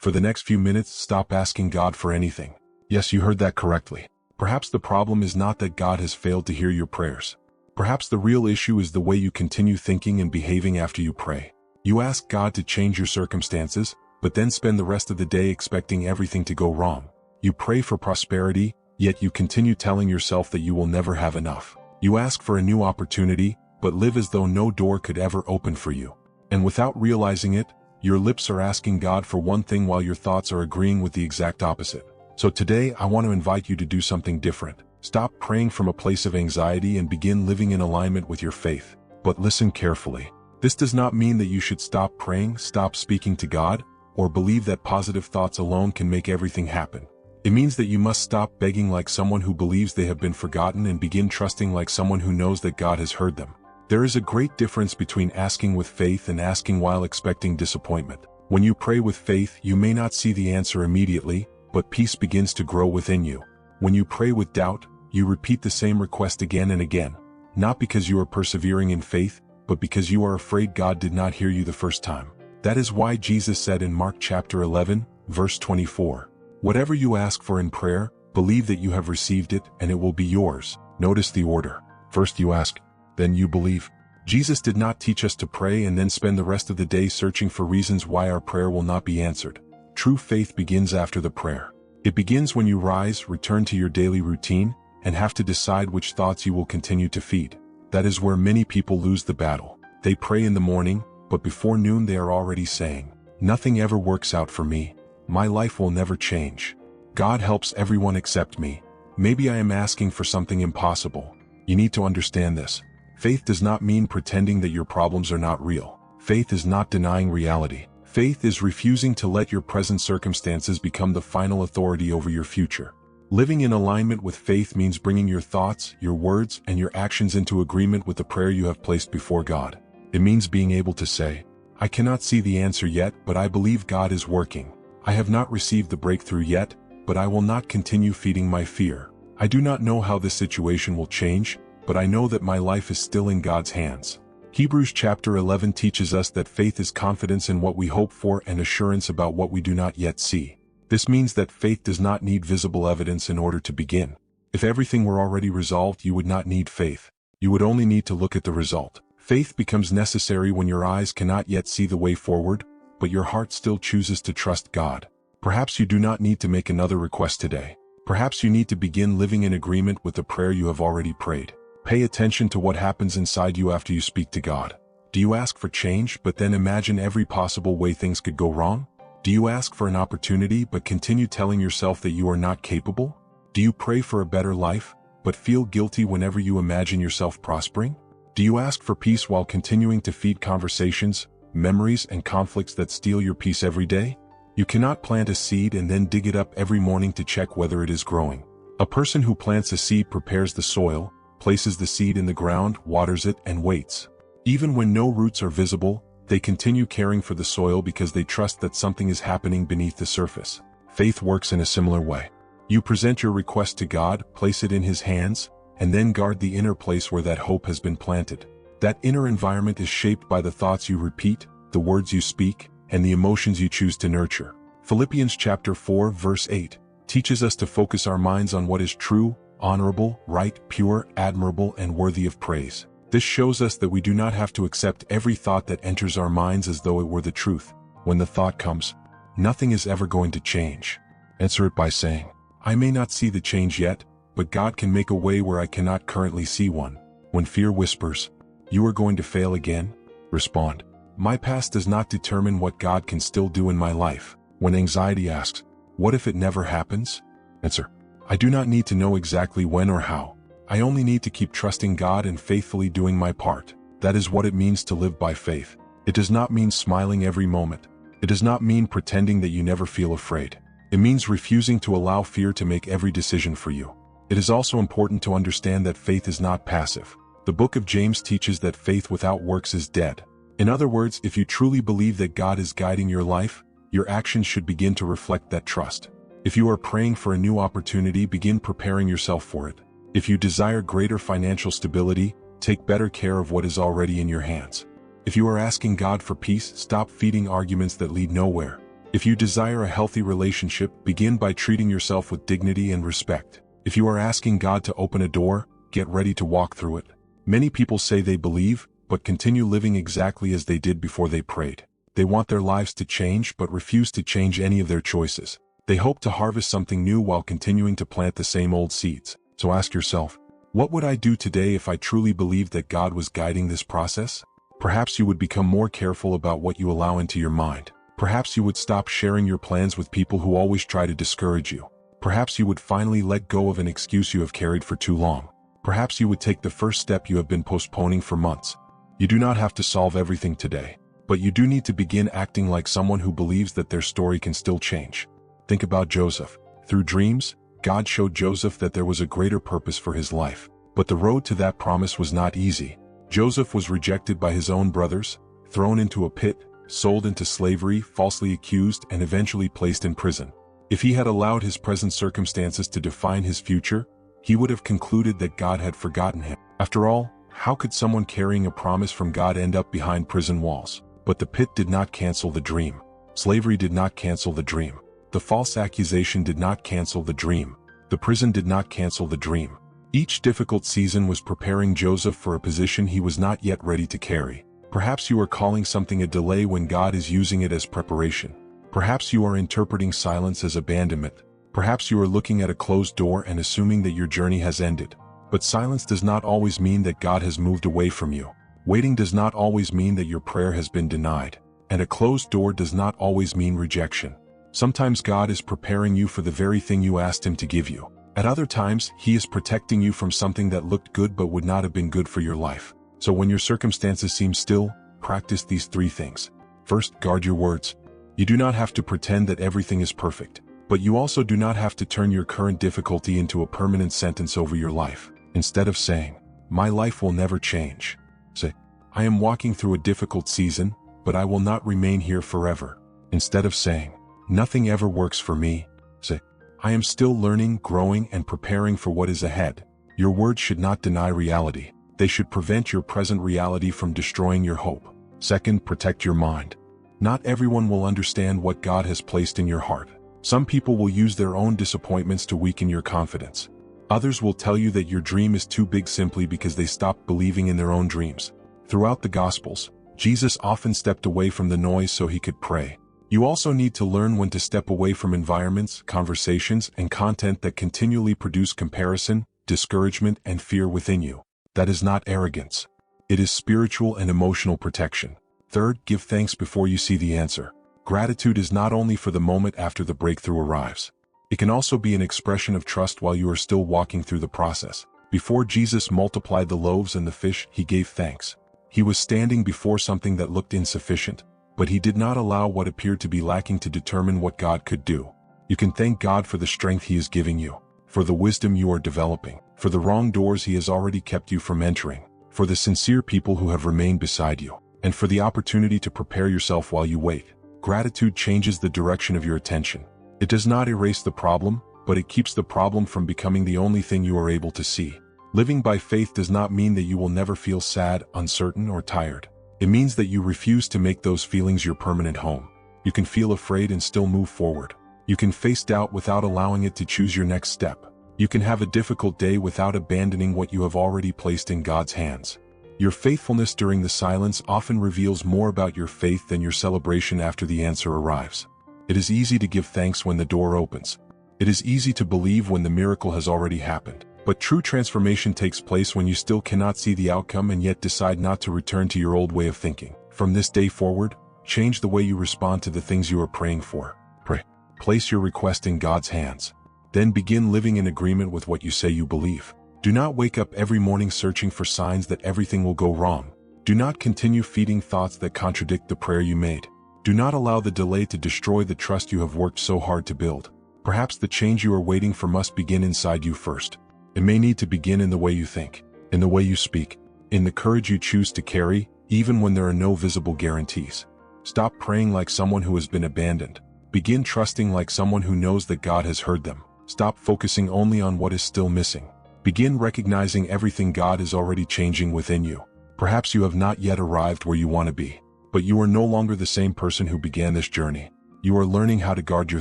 For the next few minutes, stop asking God for anything. Yes, you heard that correctly. Perhaps the problem is not that God has failed to hear your prayers. Perhaps the real issue is the way you continue thinking and behaving after you pray. You ask God to change your circumstances, but then spend the rest of the day expecting everything to go wrong. You pray for prosperity, yet you continue telling yourself that you will never have enough. You ask for a new opportunity, but live as though no door could ever open for you. And without realizing it, your lips are asking God for one thing while your thoughts are agreeing with the exact opposite. So today, I want to invite you to do something different. Stop praying from a place of anxiety and begin living in alignment with your faith. But listen carefully. This does not mean that you should stop praying, stop speaking to God, or believe that positive thoughts alone can make everything happen. It means that you must stop begging like someone who believes they have been forgotten and begin trusting like someone who knows that God has heard them. There is a great difference between asking with faith and asking while expecting disappointment. When you pray with faith, you may not see the answer immediately, but peace begins to grow within you. When you pray with doubt, you repeat the same request again and again, not because you are persevering in faith, but because you are afraid God did not hear you the first time. That is why Jesus said in Mark chapter 11, verse 24, "Whatever you ask for in prayer, believe that you have received it and it will be yours." Notice the order. First you ask, then you believe. Jesus did not teach us to pray and then spend the rest of the day searching for reasons why our prayer will not be answered. True faith begins after the prayer. It begins when you rise, return to your daily routine, and have to decide which thoughts you will continue to feed. That is where many people lose the battle. They pray in the morning, but before noon they are already saying, "Nothing ever works out for me. My life will never change. God helps everyone except me. Maybe I am asking for something impossible." You need to understand this. Faith does not mean pretending that your problems are not real. Faith is not denying reality. Faith is refusing to let your present circumstances become the final authority over your future. Living in alignment with faith means bringing your thoughts, your words, and your actions into agreement with the prayer you have placed before God. It means being able to say, "I cannot see the answer yet, but I believe God is working. I have not received the breakthrough yet, but I will not continue feeding my fear. I do not know how this situation will change, but I know that my life is still in God's hands." Hebrews chapter 11 teaches us that faith is confidence in what we hope for and assurance about what we do not yet see. This means that faith does not need visible evidence in order to begin. If everything were already resolved, you would not need faith. You would only need to look at the result. Faith becomes necessary when your eyes cannot yet see the way forward, but your heart still chooses to trust God. Perhaps you do not need to make another request today. Perhaps you need to begin living in agreement with the prayer you have already prayed. Pay attention to what happens inside you after you speak to God. Do you ask for change but then imagine every possible way things could go wrong? Do you ask for an opportunity but continue telling yourself that you are not capable? Do you pray for a better life but feel guilty whenever you imagine yourself prospering? Do you ask for peace while continuing to feed conversations, memories, and conflicts that steal your peace every day? You cannot plant a seed and then dig it up every morning to check whether it is growing. A person who plants a seed prepares the soil, places the seed in the ground, waters it, and waits. Even when no roots are visible, they continue caring for the soil because they trust that something is happening beneath the surface. Faith works in a similar way. You present your request to God, place it in His hands, and then guard the inner place where that hope has been planted. That inner environment is shaped by the thoughts you repeat, the words you speak, and the emotions you choose to nurture. Philippians chapter 4 verse 8 teaches us to focus our minds on what is true, honorable, right, pure, admirable, and worthy of praise. This shows us that we do not have to accept every thought that enters our minds as though it were the truth. When the thought comes, "Nothing is ever going to change," answer it by saying, "I may not see the change yet, but God can make a way where I cannot currently see one." When fear whispers, "You are going to fail again," respond, "My past does not determine what God can still do in my life." When anxiety asks, "What if it never happens?" answer, "I do not need to know exactly when or how. I only need to keep trusting God and faithfully doing my part." That is what it means to live by faith. It does not mean smiling every moment. It does not mean pretending that you never feel afraid. It means refusing to allow fear to make every decision for you. It is also important to understand that faith is not passive. The book of James teaches that faith without works is dead. In other words, if you truly believe that God is guiding your life, your actions should begin to reflect that trust. If you are praying for a new opportunity, begin preparing yourself for it. If you desire greater financial stability, take better care of what is already in your hands. If you are asking God for peace, stop feeding arguments that lead nowhere. If you desire a healthy relationship, begin by treating yourself with dignity and respect. If you are asking God to open a door, get ready to walk through it. Many people say they believe, but continue living exactly as they did before they prayed. They want their lives to change but refuse to change any of their choices. They hope to harvest something new while continuing to plant the same old seeds. So ask yourself, what would I do today if I truly believed that God was guiding this process? Perhaps you would become more careful about what you allow into your mind. Perhaps you would stop sharing your plans with people who always try to discourage you. Perhaps you would finally let go of an excuse you have carried for too long. Perhaps you would take the first step you have been postponing for months. You do not have to solve everything today, but you do need to begin acting like someone who believes that their story can still change. Think about Joseph. Through dreams, God showed Joseph that there was a greater purpose for his life. But the road to that promise was not easy. Joseph was rejected by his own brothers, thrown into a pit, sold into slavery, falsely accused, and eventually placed in prison. If he had allowed his present circumstances to define his future, he would have concluded that God had forgotten him. After all, how could someone carrying a promise from God end up behind prison walls? But the pit did not cancel the dream. Slavery did not cancel the dream. The false accusation did not cancel the dream. The prison did not cancel the dream. Each difficult season was preparing Joseph for a position he was not yet ready to carry. Perhaps you are calling something a delay when God is using it as preparation. Perhaps you are interpreting silence as abandonment. Perhaps you are looking at a closed door and assuming that your journey has ended. But silence does not always mean that God has moved away from you. Waiting does not always mean that your prayer has been denied. And a closed door does not always mean rejection. Sometimes God is preparing you for the very thing you asked Him to give you. At other times, He is protecting you from something that looked good but would not have been good for your life. So when your circumstances seem still, practice these 3 things. First, guard your words. You do not have to pretend that everything is perfect. But you also do not have to turn your current difficulty into a permanent sentence over your life. Instead of saying, "My life will never change," say, "I am walking through a difficult season, but I will not remain here forever." Instead of saying, "Nothing ever works for me," say, "I am still learning, growing, and preparing for what is ahead." Your words should not deny reality. They should prevent your present reality from destroying your hope. Second, protect your mind. Not everyone will understand what God has placed in your heart. Some people will use their own disappointments to weaken your confidence. Others will tell you that your dream is too big simply because they stopped believing in their own dreams. Throughout the Gospels, Jesus often stepped away from the noise so He could pray. You also need to learn when to step away from environments, conversations, and content that continually produce comparison, discouragement, and fear within you. That is not arrogance. It is spiritual and emotional protection. Third, give thanks before you see the answer. Gratitude is not only for the moment after the breakthrough arrives. It can also be an expression of trust while you are still walking through the process. Before Jesus multiplied the loaves and the fish, He gave thanks. He was standing before something that looked insufficient, but He did not allow what appeared to be lacking to determine what God could do. You can thank God for the strength He is giving you, for the wisdom you are developing, for the wrong doors He has already kept you from entering, for the sincere people who have remained beside you, and for the opportunity to prepare yourself while you wait. Gratitude changes the direction of your attention. It does not erase the problem, but it keeps the problem from becoming the only thing you are able to see. Living by faith does not mean that you will never feel sad, uncertain, or tired. It means that you refuse to make those feelings your permanent home. You can feel afraid and still move forward. You can face doubt without allowing it to choose your next step. You can have a difficult day without abandoning what you have already placed in God's hands. Your faithfulness during the silence often reveals more about your faith than your celebration after the answer arrives. It is easy to give thanks when the door opens. It is easy to believe when the miracle has already happened. But true transformation takes place when you still cannot see the outcome and yet decide not to return to your old way of thinking. From this day forward, change the way you respond to the things you are praying for. Pray. Place your request in God's hands. Then begin living in agreement with what you say you believe. Do not wake up every morning searching for signs that everything will go wrong. Do not continue feeding thoughts that contradict the prayer you made. Do not allow the delay to destroy the trust you have worked so hard to build. Perhaps the change you are waiting for must begin inside you first. It may need to begin in the way you think, in the way you speak, in the courage you choose to carry, even when there are no visible guarantees. Stop praying like someone who has been abandoned. Begin trusting like someone who knows that God has heard them. Stop focusing only on what is still missing. Begin recognizing everything God is already changing within you. Perhaps you have not yet arrived where you want to be, but you are no longer the same person who began this journey. You are learning how to guard your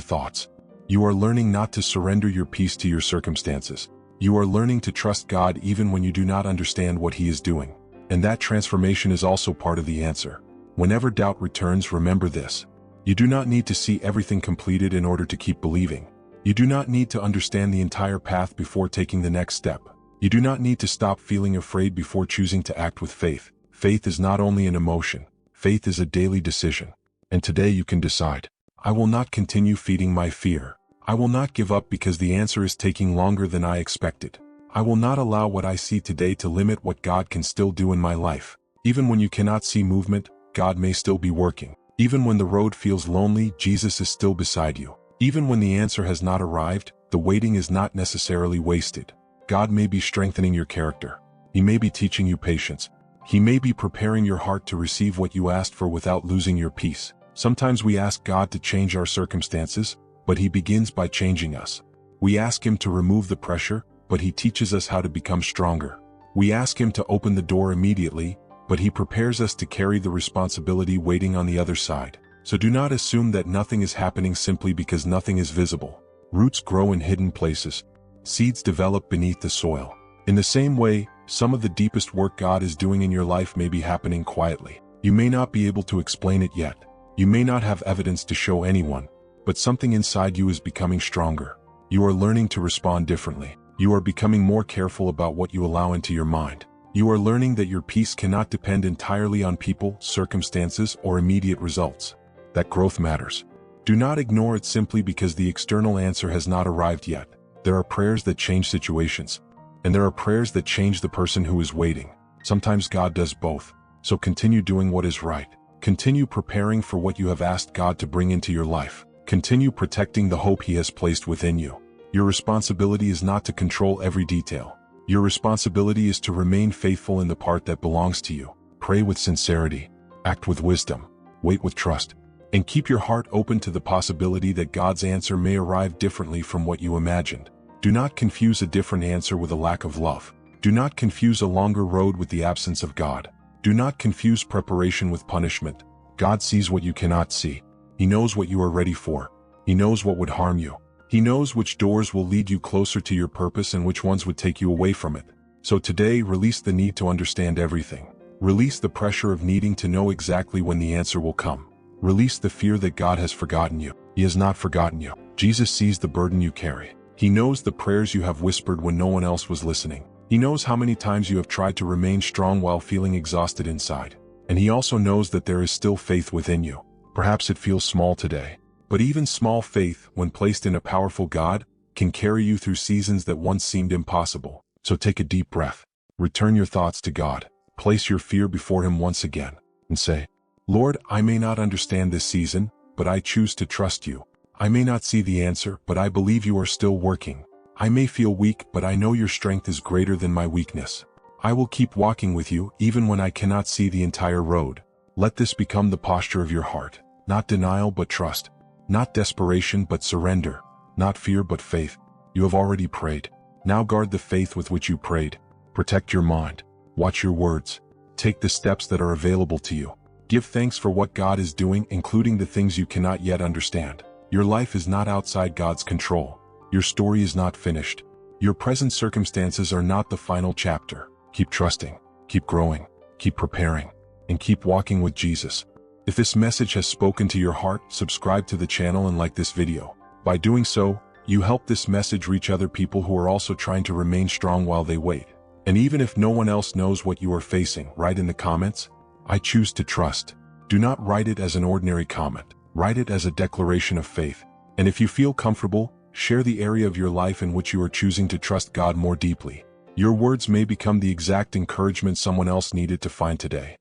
thoughts. You are learning not to surrender your peace to your circumstances. You are learning to trust God even when you do not understand what He is doing. And that transformation is also part of the answer. Whenever doubt returns, remember this. You do not need to see everything completed in order to keep believing. You do not need to understand the entire path before taking the next step. You do not need to stop feeling afraid before choosing to act with faith. Faith is not only an emotion. Faith is a daily decision. And today you can decide. I will not continue feeding my fear. I will not give up because the answer is taking longer than I expected. I will not allow what I see today to limit what God can still do in my life. Even when you cannot see movement, God may still be working. Even when the road feels lonely, Jesus is still beside you. Even when the answer has not arrived, the waiting is not necessarily wasted. God may be strengthening your character. He may be teaching you patience. He may be preparing your heart to receive what you asked for without losing your peace. Sometimes we ask God to change our circumstances, but He begins by changing us. We ask Him to remove the pressure, but He teaches us how to become stronger. We ask Him to open the door immediately, but He prepares us to carry the responsibility waiting on the other side. So do not assume that nothing is happening simply because nothing is visible. Roots grow in hidden places. Seeds develop beneath the soil. In the same way, some of the deepest work God is doing in your life may be happening quietly. You may not be able to explain it yet. You may not have evidence to show anyone, but something inside you is becoming stronger. You are learning to respond differently. You are becoming more careful about what you allow into your mind. You are learning that your peace cannot depend entirely on people, circumstances, or immediate results. That growth matters. Do not ignore it simply because the external answer has not arrived yet. There are prayers that change situations, and there are prayers that change the person who is waiting. Sometimes God does both. So continue doing what is right. Continue preparing for what you have asked God to bring into your life. Continue protecting the hope He has placed within you. Your responsibility is not to control every detail. Your responsibility is to remain faithful in the part that belongs to you. Pray with sincerity. Act with wisdom. Wait with trust. And keep your heart open to the possibility that God's answer may arrive differently from what you imagined. Do not confuse a different answer with a lack of love. Do not confuse a longer road with the absence of God. Do not confuse preparation with punishment. God sees what you cannot see. He knows what you are ready for. He knows what would harm you. He knows which doors will lead you closer to your purpose and which ones would take you away from it. So today, release the need to understand everything. Release the pressure of needing to know exactly when the answer will come. Release the fear that God has forgotten you. He has not forgotten you. Jesus sees the burden you carry. He knows the prayers you have whispered when no one else was listening. He knows how many times you have tried to remain strong while feeling exhausted inside. And He also knows that there is still faith within you. Perhaps it feels small today, but even small faith, when placed in a powerful God, can carry you through seasons that once seemed impossible. So take a deep breath. Return your thoughts to God. Place your fear before Him once again, and say, Lord, I may not understand this season, but I choose to trust You. I may not see the answer, but I believe You are still working. I may feel weak, but I know Your strength is greater than my weakness. I will keep walking with You even when I cannot see the entire road. Let this become the posture of your heart. Not denial but trust. Not desperation but surrender. Not fear but faith. You have already prayed. Now guard the faith with which you prayed. Protect your mind. Watch your words. Take the steps that are available to you. Give thanks for what God is doing, including the things you cannot yet understand. Your life is not outside God's control. Your story is not finished. Your present circumstances are not the final chapter. Keep trusting, keep growing, keep preparing, and keep walking with Jesus. If this message has spoken to your heart, subscribe to the channel and like this video. By doing so, you help this message reach other people who are also trying to remain strong while they wait. And even if no one else knows what you are facing, write in the comments, I choose to trust. Do not write it as an ordinary comment. Write it as a declaration of faith. And if you feel comfortable, share the area of your life in which you are choosing to trust God more deeply. Your words may become the exact encouragement someone else needed to find today.